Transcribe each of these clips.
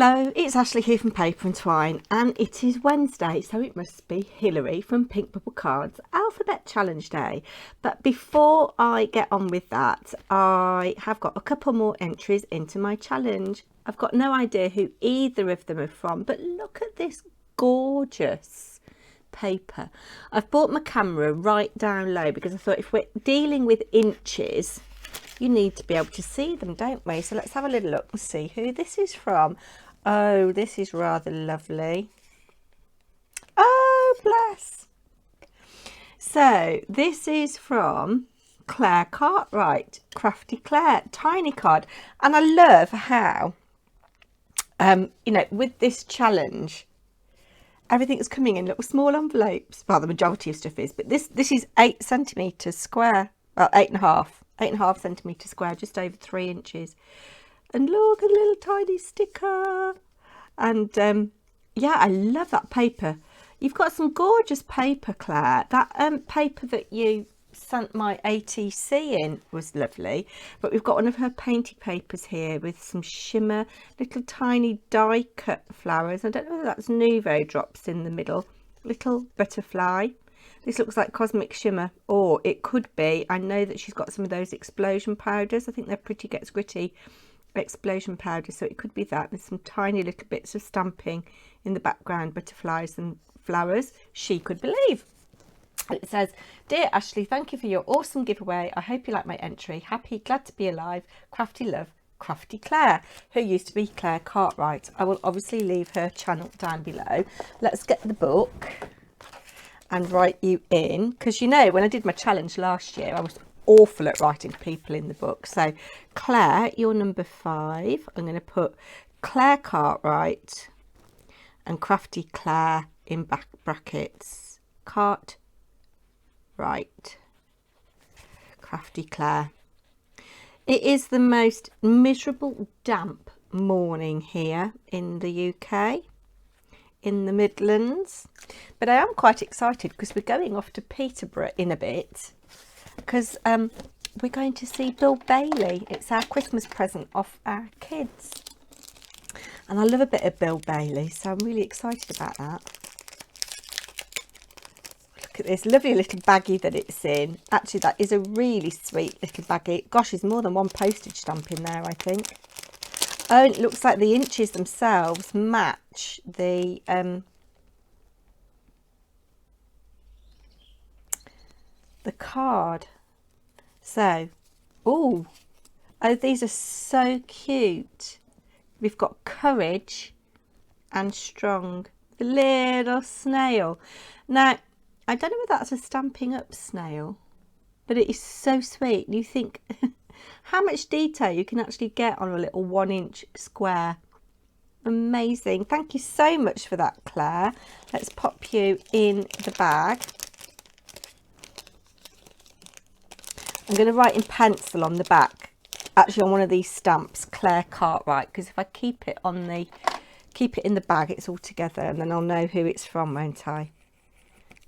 Hello, it's Ashley here from Paper and Twine, and it is Wednesday, so it must be Hilary from Pink Bubble Cards Alphabet Challenge Day. But before I get on with that, I have got a couple more entries into my challenge. I've got no idea who either of them are from, but look at this gorgeous paper. I've brought my camera right down low because I thought if we're dealing with inches, you need to be able to see them, don't we? So let's have a little look and see who this is from. Oh, this is rather lovely. Oh, bless. So this is from Claire Cartwright, Crafty Claire, tiny card. And I love how, you know, with this challenge, everything is coming in little small envelopes. Well, the majority of stuff is, but this is 8 centimetres square. Well, 8.5 centimetres square, just over 3 inches. And look, a little tiny sticker. And yeah, I love that paper. You've got some gorgeous paper, Claire. That paper that you sent my ATC in was lovely. But we've got one of her painting papers here with some shimmer, little tiny die cut flowers. I don't know whether that's Nouveau drops in the middle. Little butterfly. This looks like cosmic shimmer, or it could be. I know that she's got some of those explosion powders. I think they're Pretty Gets Gritty explosion powders, so it could be that. There's some tiny little bits of stamping in the background, butterflies and flowers. She could believe. It says, "Dear Ashley, thank you for your awesome giveaway. I hope you like my entry. Happy, glad to be alive. Crafty love, Crafty Claire," who used to be Claire Cartwright. I will obviously leave her channel down below. Let's get the book and write you in, because you know when I did my challenge last year I was awful at writing people in the book. So Claire, you're number 5. I'm going to put Claire Cartwright and Crafty Claire in back brackets. Cartwright, Crafty Claire. It is the most miserable damp morning here in the UK, in the Midlands, but I am quite excited because we're going off to Peterborough in a bit, because we're going to see Bill Bailey. It's our Christmas present off our kids, and I love a bit of Bill Bailey, so I'm really excited about that. Look at this lovely little baggie that it's in. Actually, that is a really sweet little baggie. Gosh, there's more than one postage stamp in there, I think. Oh, it looks like the inches themselves match the card. So, oh, these are so cute. We've got courage and strong. The little snail. Now, I don't know if that's a Stampin' Up snail, but it is so sweet. You think how much detail you can actually get on a little 1-inch square. Amazing. Thank you so much for that, Claire. Let's pop you in the bag. I'm going to write in pencil on the back, actually on one of these stamps, Claire Cartwright, because if I keep it in the bag, it's all together, and then I'll know who it's from, won't I?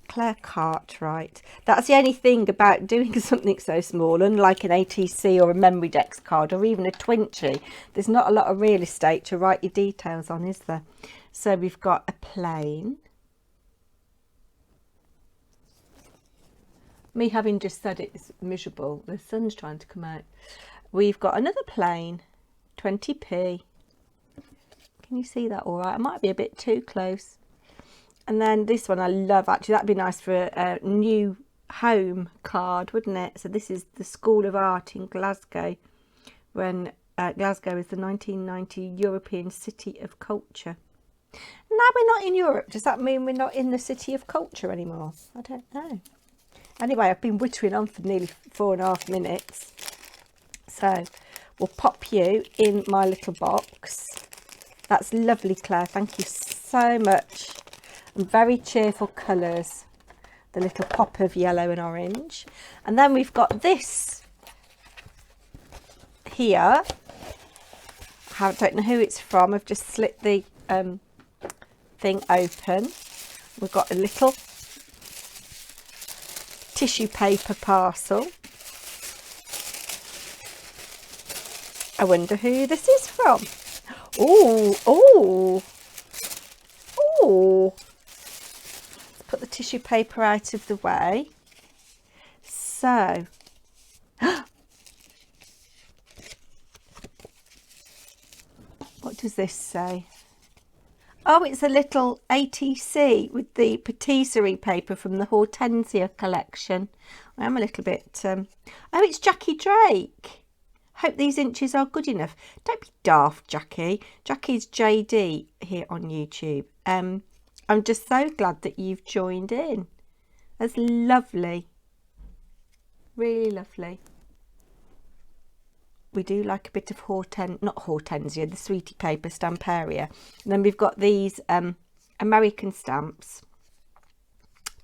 Claire Cartwright. That's the only thing about doing something so small, unlike an ATC or a memory dex card or even a Twinchy. There's not a lot of real estate to write your details on, is there? So we've got a plane. Me having just said it's miserable, the sun's trying to come out. We've got another plane, 20p. Can you see that all right? I might be a bit too close. And then this one I love, actually. That'd be nice for a new home card, wouldn't it? So this is the School of Art in Glasgow, when Glasgow is the 1990 European City of Culture. Now we're not in Europe. Does that mean we're not in the City of Culture anymore? I don't know. Anyway, I've been wittering on for nearly 4.5 minutes. So we'll pop you in my little box. That's lovely, Claire. Thank you so much. And very cheerful colours, the little pop of yellow and orange. And then we've got this here. I don't know who it's from. I've just slit the thing open. We've got a little tissue paper parcel. I wonder who this is from. Oh, oh, oh. Let's put the tissue paper out of the way. So, what does this say? Oh, it's a little ATC with the patisserie paper from the Hortensia collection. I am a little bit... Oh, it's Jacky Drake. Hope these inches are good enough. Don't be daft, Jacky. Jacky's JD here on YouTube. I'm just so glad that you've joined in. That's lovely. Really lovely. We do like a bit of not Hortensia, the Sweetie Paper stamp area. And then we've got these American stamps.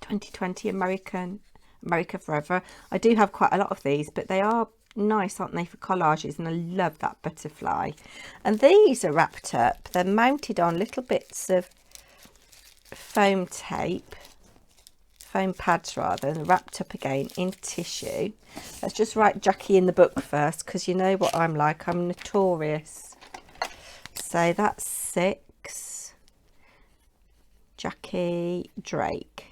2020 America Forever. I do have quite a lot of these, but they are nice, aren't they, for collages? And I love that butterfly. And these are wrapped up. They're mounted on little bits of foam tape. Foam pads rather, and wrapped up again in tissue. Let's just write Jacky in the book first, because you know what I'm like, I'm notorious. So that's 6. Jacky Drake.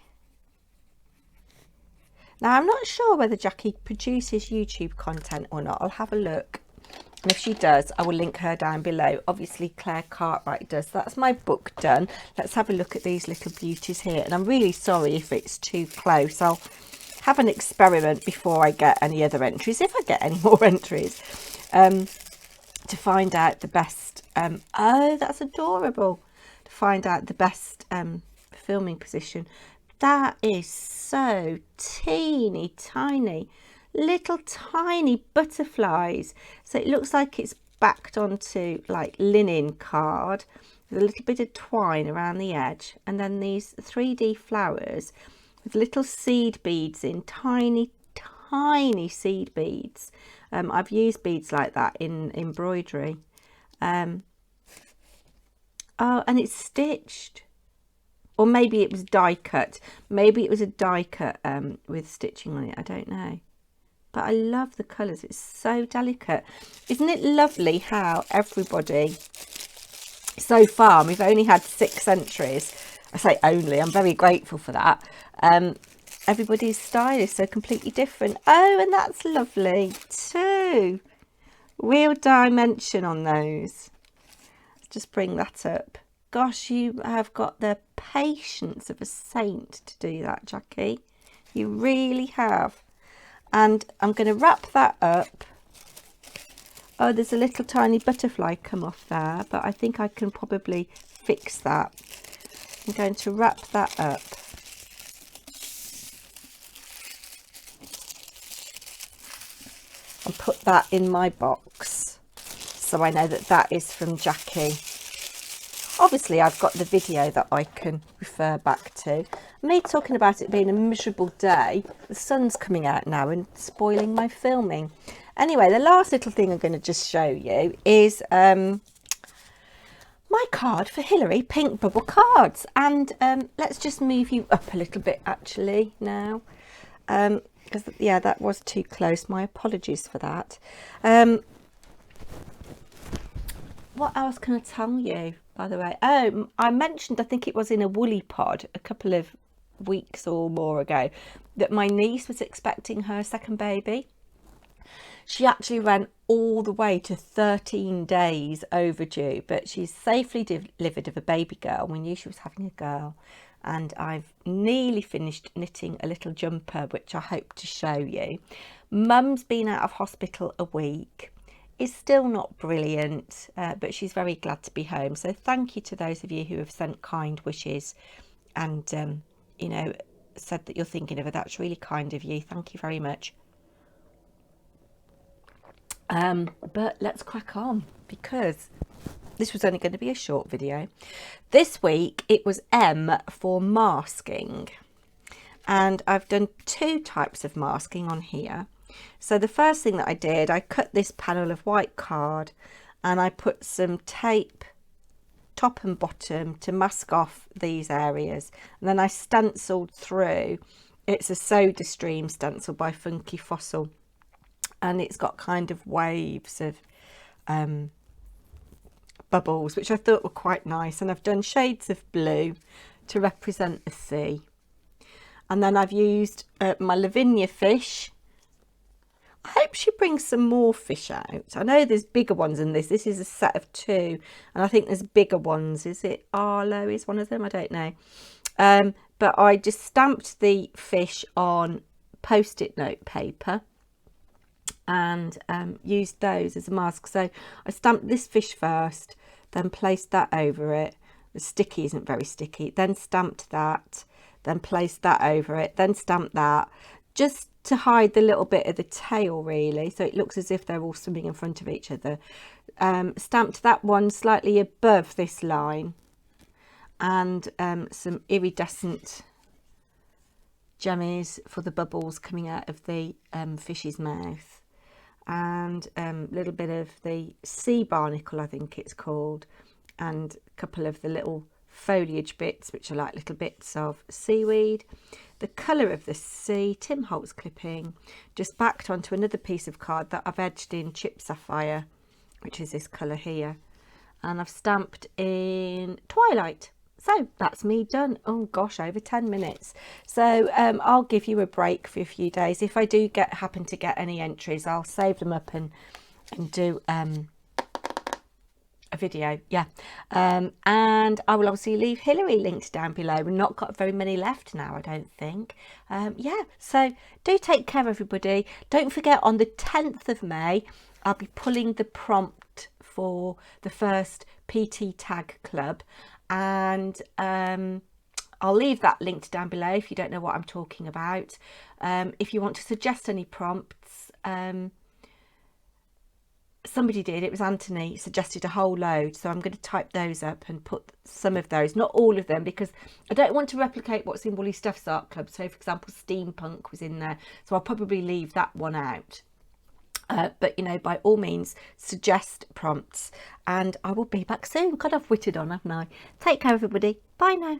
Now I'm not sure whether Jacky produces YouTube content or not. I'll have a look. And if she does, I will link her down below. Obviously, Claire Cartwright does. That's my book done. Let's have a look at these little beauties here. And I'm really sorry if it's too close. I'll have an experiment before I get any other entries, if I get any more entries, to find out the best. Oh, that's adorable. To find out the best filming position. That is so teeny tiny. Little tiny butterflies. So it looks like it's backed onto like linen card with a little bit of twine around the edge, and then these 3D flowers with little seed beads in, tiny seed beads. I've used beads like that in embroidery. Oh, and it's stitched, or maybe it was die cut. Maybe it was a die cut with stitching on it, I don't know. But I love the colours. It's so delicate. Isn't it lovely how everybody, so far, we've only had 6 entries. I say only, I'm very grateful for that. Everybody's style is so completely different. Oh, and that's lovely too. Real dimension on those. Let's just bring that up. Gosh, you have got the patience of a saint to do that, Jacky. You really have. And I'm going to wrap that up. Oh, there's a little tiny butterfly come off there, but I think I can probably fix that. I'm going to wrap that up. And put that in my box, so I know that that is from Jacky. Obviously, I've got the video that I can refer back to. Me talking about it being a miserable day. The sun's coming out now and spoiling my filming. Anyway, the last little thing I'm going to just show you is my card for Hilary, pink bubble cards. And let's just move you up a little bit actually now. Because, yeah, that was too close. My apologies for that. What else can I tell you, by the way? Oh, I mentioned, I think it was in a woolly pod a couple of weeks or more ago, that my niece was expecting her second baby. She actually ran all the way to 13 days overdue, but she's safely delivered of a baby girl. We knew she was having a girl, and I've nearly finished knitting a little jumper, which I hope to show you. Mum's been out of hospital a week. Is still not brilliant, but she's very glad to be home. So thank you to those of you who have sent kind wishes and, you know, said that you're thinking of her. That's really kind of you. Thank you very much. But let's crack on, because this was only going to be a short video. This week it was M for masking, and I've done 2 types of masking on here. So the first thing that I did, I cut this panel of white card and I put some tape top and bottom to mask off these areas, and then I stenciled through. It's a Soda Stream stencil by Funky Fossil, and it's got kind of waves of bubbles, which I thought were quite nice, and I've done shades of blue to represent the sea. And then I've used my Lavinia fish. I hope she brings some more fish out. I know there's bigger ones than this. This is a set of 2, and I think there's bigger ones. Is it Arlo is one of them? I don't know. But I just stamped the fish on post-it note paper and used those as a mask. So I stamped this fish first, then placed that over it. The sticky isn't very sticky. Then stamped that, then placed that over it, then stamped that, just to hide the little bit of the tail really, so it looks as if they're all swimming in front of each other. Stamped that one slightly above this line, and some iridescent jemmies for the bubbles coming out of the fish's mouth, and a little bit of the sea barnacle, I think it's called, and a couple of the little foliage bits, which are like little bits of seaweed. The colour of the sea, Tim Holtz clipping, just backed onto another piece of card that I've edged in chip sapphire, which is this colour here, and I've stamped in Twilight. So that's me done. Oh gosh, over 10 minutes. So I'll give you a break for a few days. If I do happen to get any entries, I'll save them up and do a video, yeah. And I will obviously leave Hilary linked down below. We've not got very many left now, I don't think. Yeah, so do take care, everybody. Don't forget, on the 10th of May, I'll be pulling the prompt for the first PT Tag Club, and I'll leave that linked down below if you don't know what I'm talking about. If you want to suggest any prompts, somebody did, it was Anthony, suggested a whole load, so I'm going to type those up and put some of those, not all of them, because I don't want to replicate what's in Woolly Stuff's art club. So for example, steampunk was in there, so I'll probably leave that one out. But you know, by all means, suggest prompts, and I will be back soon. God, I've witted on, haven't I? Take care, everybody. Bye now.